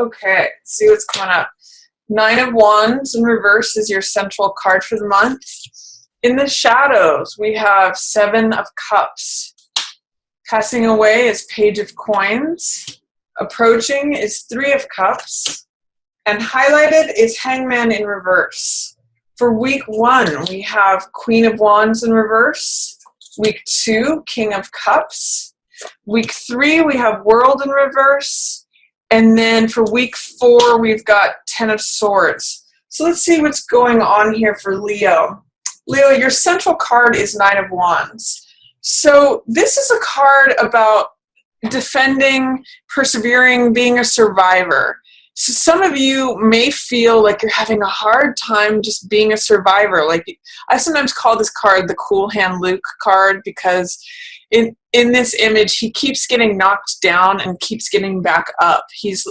Okay, let's see what's coming up. Nine of Wands in reverse is your central card for the month. In the shadows, we have Seven of Cups. Passing away is Page of Coins. Approaching is Three of Cups. And highlighted is Hangman in reverse. For week 1, we have Queen of Wands in reverse. Week 2, King of Cups. Week 3, we have World in reverse. And then for week 4, we've got Ten of Swords. So let's see what's going on here for Leo. Leo, your central card is Nine of Wands. So this is a card about defending, persevering, being a survivor. So some of you may feel like you're having a hard time just being a survivor. Like, I sometimes call this card the Cool Hand Luke card, because in this image, he keeps getting knocked down and keeps getting back up. He's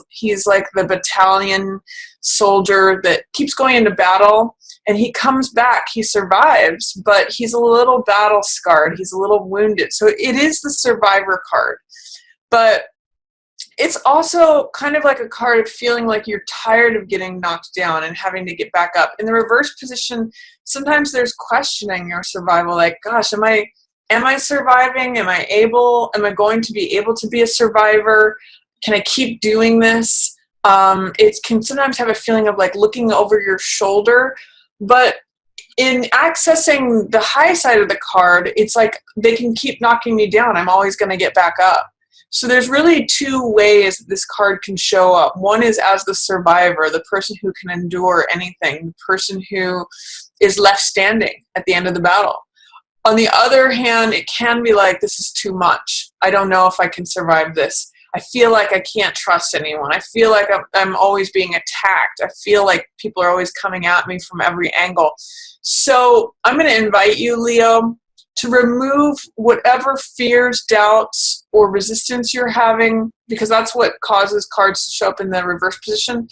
like the battalion soldier that keeps going into battle, and he comes back, he survives, but he's a little battle scarred, he's a little wounded. So it is the survivor card. But it's also kind of like a card of feeling like you're tired of getting knocked down and having to get back up. In the reverse position, sometimes there's questioning your survival, like, gosh, am I surviving? Am I going to be able to be a survivor? Can I keep doing this? It can sometimes have a feeling of like looking over your shoulder, but in accessing the high side of the card, it's like they can keep knocking me down. I'm always going to get back up. So there's really two ways this card can show up. One is as the survivor, the person who can endure anything, the person who is left standing at the end of the battle. On the other hand, it can be like, this is too much. I don't know if I can survive this. I feel like I can't trust anyone. I feel like I'm always being attacked. I feel like people are always coming at me from every angle. So I'm going to invite you, Leo, to remove whatever fears, doubts, or resistance you're having, because that's what causes cards to show up in the reverse position.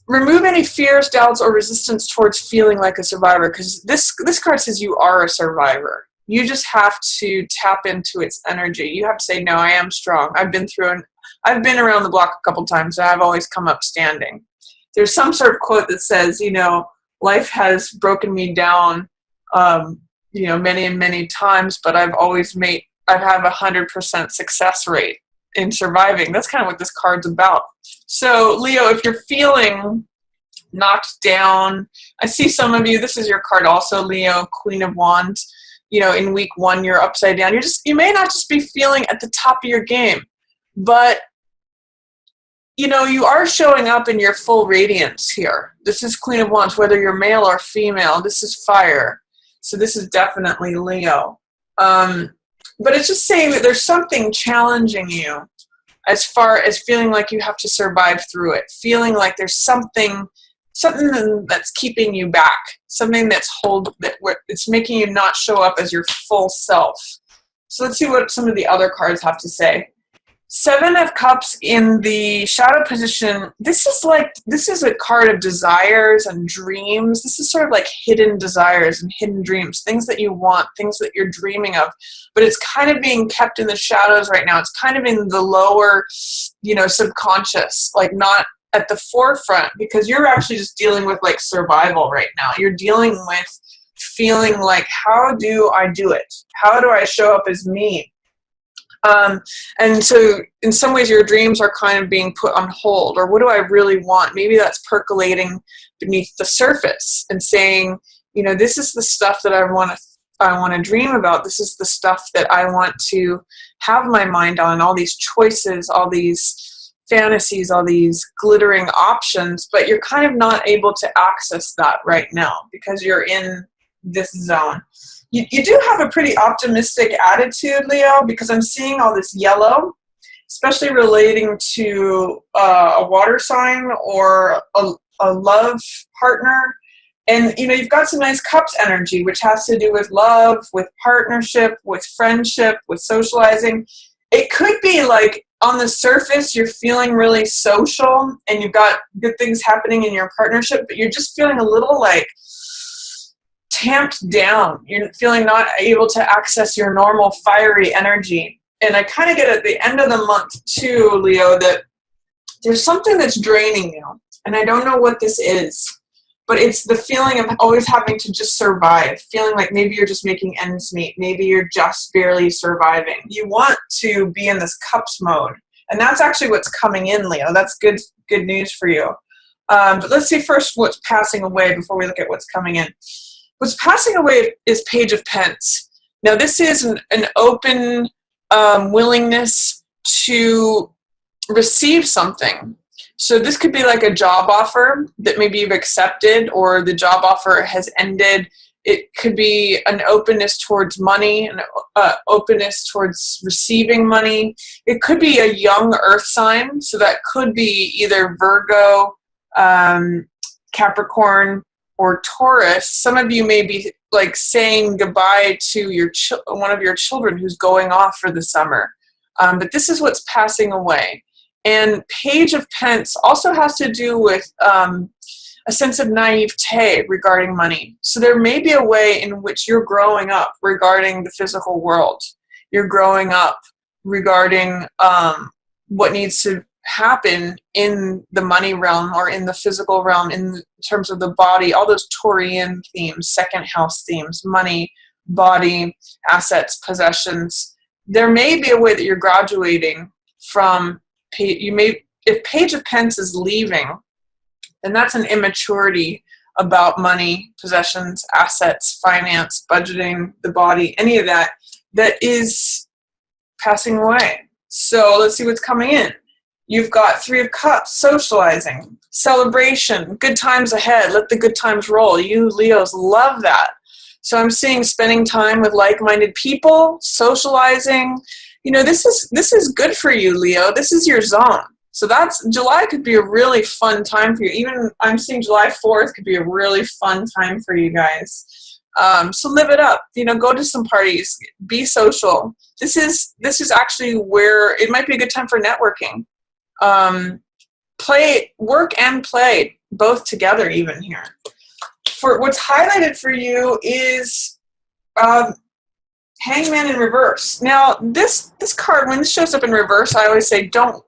Remove any fears, doubts, or resistance towards feeling like a survivor, because this card says you are a survivor. You just have to tap into its energy. You have to say, no, I am strong. I've been around the block a couple times, and I've always come up standing. There's some sort of quote that says, life has broken me down, many and many times, but I have 100% success rate in surviving. That's kind of what this card's about. So, Leo, if you're feeling knocked down, I see some of you, this is your card also, Leo, Queen of Wands. In week 1, you're upside down. You may not just be feeling at the top of your game, but you are showing up in your full radiance here. This is Queen of Wands, whether you're male or female. This is fire. So this is definitely Leo. But it's just saying that there's something challenging you as far as feeling like you have to survive through it, feeling like there's something that's keeping you back, something it's making you not show up as your full self. So let's see what some of the other cards have to say. Seven of Cups in the shadow position. This is a card of desires and dreams. This is sort of like hidden desires and hidden dreams, things that you want, things that you're dreaming of, but it's kind of being kept in the shadows right now. It's kind of in the lower, subconscious, like not at the forefront, because you're actually just dealing with like survival right now. You're dealing with feeling like, how do I do it? How do I show up as me? And so in some ways your dreams are kind of being put on hold, or what do I really want? Maybe that's percolating beneath the surface and saying, this is the stuff that I want to dream about. This is the stuff that I want to have my mind on, all these choices, all these fantasies, all these glittering options, but you're kind of not able to access that right now because you're in this zone. You do have a pretty optimistic attitude, Leo, because I'm seeing all this yellow, especially relating to a water sign or a love partner. And, you've got some nice cups energy, which has to do with love, with partnership, with friendship, with socializing. It could be like on the surface, you're feeling really social and you've got good things happening in your partnership, but you're just feeling a little like tamped down. You're feeling not able to access your normal fiery energy. And I kind of get at the end of the month too, Leo, that there's something that's draining you, and I don't know what this is, but it's the feeling of always having to just survive, feeling like maybe you're just making ends meet, maybe you're just barely surviving. You want to be in this cups mode, and that's actually what's coming in, Leo. That's good news for you. But let's see first what's passing away before we look at what's coming in. What's passing away is Page of Pence. Now, this is an open willingness to receive something. So this could be like a job offer that maybe you've accepted, or the job offer has ended. It could be an openness towards money, an openness towards receiving money. It could be a young earth sign, so that could be either Virgo, Capricorn, or Taurus. Some of you may be like saying goodbye to your one of your children who's going off for the summer. But this is what's passing away. And Page of Pence also has to do with a sense of naivete regarding money. So there may be a way in which you're growing up regarding the physical world. You're growing up regarding what needs to happen in the money realm or in the physical realm in terms of the body, all those Taurian themes, second house themes, money, body, assets, possessions. There may be a way that you're graduating from, if Page of Pence is leaving, then that's an immaturity about money, possessions, assets, finance, budgeting, the body, any of that is passing away. So let's see what's coming in. You've got Three of Cups, socializing, celebration, good times ahead, let the good times roll. You Leos love that. So I'm seeing spending time with like-minded people, socializing. You know, this is good for you, Leo. This is your zone. So July could be a really fun time for you. Even I'm seeing July 4th could be a really fun time for you guys. So live it up. You know, go to some parties, be social. This is actually where it might be a good time for networking. Work and play both together even here. For what's highlighted for you is Hangman in reverse. Now this card, when this shows up in reverse, I always say don't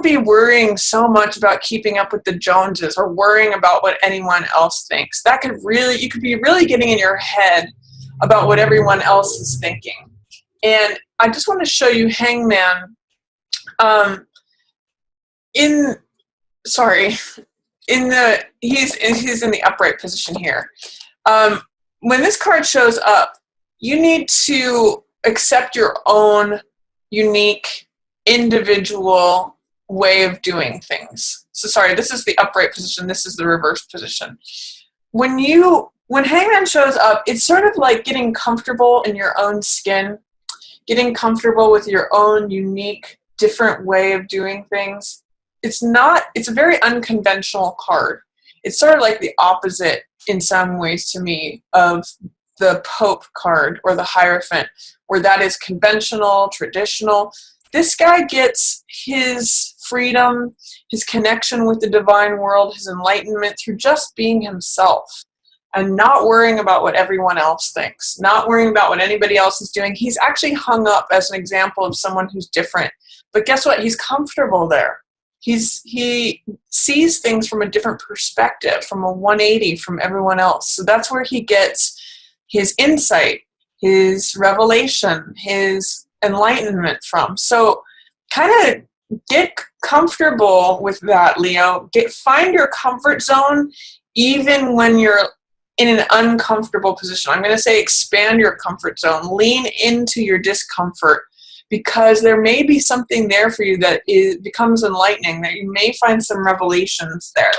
be worrying so much about keeping up with the Joneses or worrying about what anyone else thinks. You could be really getting in your head about what everyone else is thinking. And I just want to show you Hangman. He's in the upright position here. When this card shows up, you need to accept your own unique, individual way of doing things. So sorry, this is the upright position, this is the reverse position. When Hangman shows up, it's sort of like getting comfortable in your own skin, getting comfortable with your own unique, different way of doing things. It's a very unconventional card. It's sort of like the opposite in some ways to me of the Pope card or the Hierophant, where that is conventional, traditional. This guy gets his freedom, his connection with the divine world, his enlightenment through just being himself and not worrying about what everyone else thinks, not worrying about what anybody else is doing. He's actually hung up as an example of someone who's different. But guess what? He's comfortable there. He sees things from a different perspective, from a 180 from everyone else. So that's where he gets his insight, his revelation, his enlightenment from. So kind of get comfortable with that, Leo. Find your comfort zone even when you're in an uncomfortable position. I'm going to say expand your comfort zone. Lean into your discomfort, because there may be something there for you that becomes enlightening, that you may find some revelations there.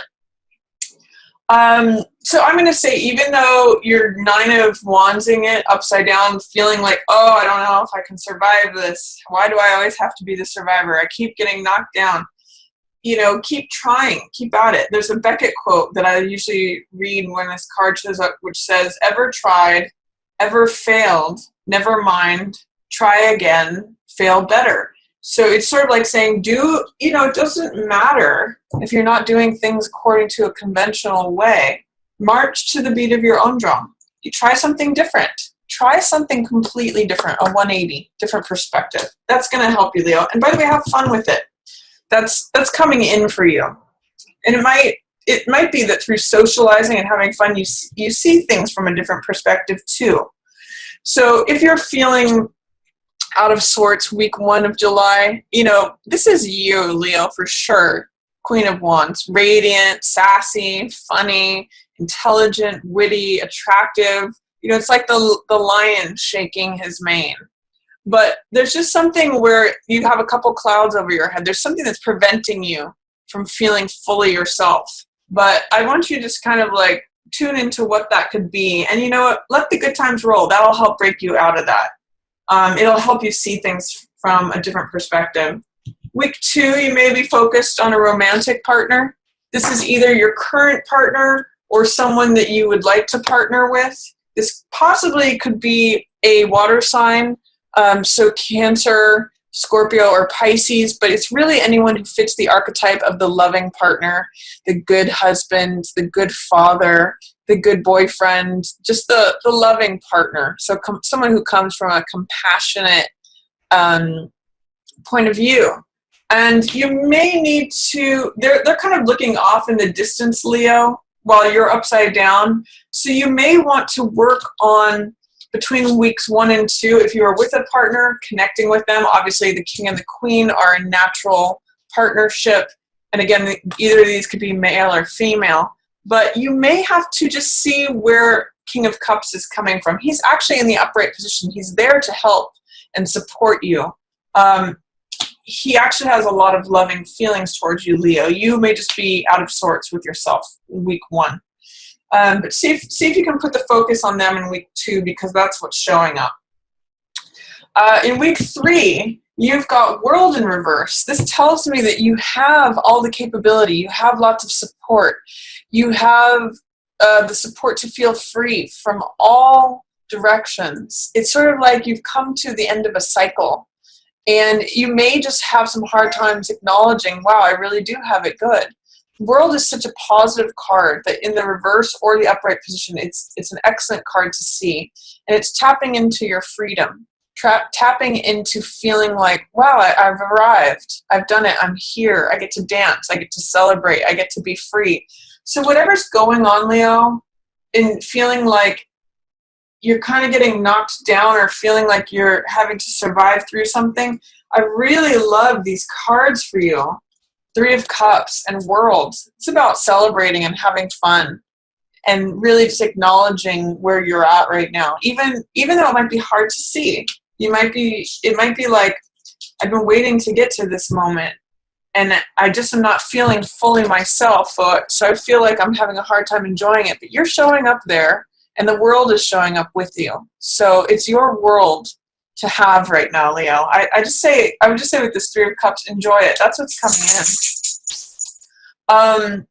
So I'm going to say, even though you're Nine of Wandsing it upside down, feeling like, oh, I don't know if I can survive this. Why do I always have to be the survivor? I keep getting knocked down. You know, keep trying, keep at it. There's a Beckett quote that I usually read when this card shows up, which says, ever tried, ever failed, never mind, try again, fail better. So it's sort of like saying, it doesn't matter if you're not doing things according to a conventional way. March to the beat of your own drum. You try something different. Try something completely different, a 180, different perspective. That's going to help you, Leo. And by the way, have fun with it. that's coming in for you. And it might be that through socializing and having fun, you see things from a different perspective too. So if you're feeling out of sorts week 1 of July, this is you, Leo, for sure. Queen of Wands, radiant, sassy, funny, intelligent, witty, attractive. It's like the lion shaking his mane. But there's just something where you have a couple clouds over your head. There's something that's preventing you from feeling fully yourself. But I want you to just kind of like tune into what that could be. And you know what? Let the good times roll. That'll help break you out of that. It'll help you see things from a different perspective. Week 2, you may be focused on a romantic partner. This is either your current partner or someone that you would like to partner with. This possibly could be a water sign, so Cancer, Scorpio, or Pisces, but it's really anyone who fits the archetype of the loving partner, the good husband, the good father, the good boyfriend, just the loving partner. So someone who comes from a compassionate point of view. And you may need to, they're kind of looking off in the distance, Leo, while you're upside down. So you may want to work on between weeks 1 and 2, if you are with a partner, connecting with them. Obviously, the king and the queen are a natural partnership. And again, either of these could be male or female. But you may have to just see where King of Cups is coming from. He's actually in the upright position. He's there to help and support you. He actually has a lot of loving feelings towards you, Leo. You may just be out of sorts with yourself week 1. But see if you can put the focus on them in week 2, because that's what's showing up. In week 3, you've got World in reverse. This tells me that you have all the capability. You have lots of support. You have the support to feel free from all directions. It's sort of like you've come to the end of a cycle. And you may just have some hard times acknowledging, wow, I really do have it good. World is such a positive card that in the reverse or the upright position, it's an excellent card to see. And it's tapping into your freedom, tapping into feeling like, wow, I've arrived. I've done it. I'm here. I get to dance. I get to celebrate. I get to be free. So whatever's going on, Leo, in feeling like you're kind of getting knocked down or feeling like you're having to survive through something, I really love these cards for you. 3 of Cups and World. It's about celebrating and having fun and really just acknowledging where you're at right now. Even though it might be hard to see, it might be like, I've been waiting to get to this moment and I just am not feeling fully myself. So I feel like I'm having a hard time enjoying it, but you're showing up there. And the world is showing up with you. So it's your world to have right now, Leo. I would just say with this 3 of Cups, enjoy it. That's what's coming in.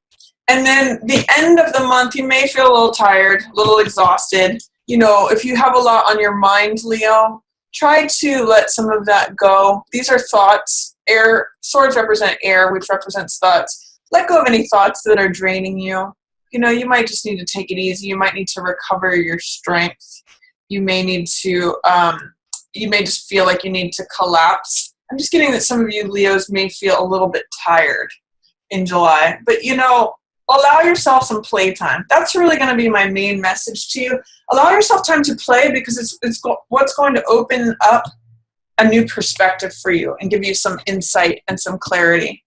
And then the end of the month, you may feel a little tired, a little exhausted. If you have a lot on your mind, Leo, try to let some of that go. These are thoughts. Air, swords represent air, which represents thoughts. Let go of any thoughts that are draining you. You might just need to take it easy. You might need to recover your strength. You may need to, you may just feel like you need to collapse. I'm just getting that some of you Leos may feel a little bit tired in July. But, allow yourself some playtime. That's really going to be my main message to you. Allow yourself time to play, because it's what's going to open up a new perspective for you and give you some insight and some clarity.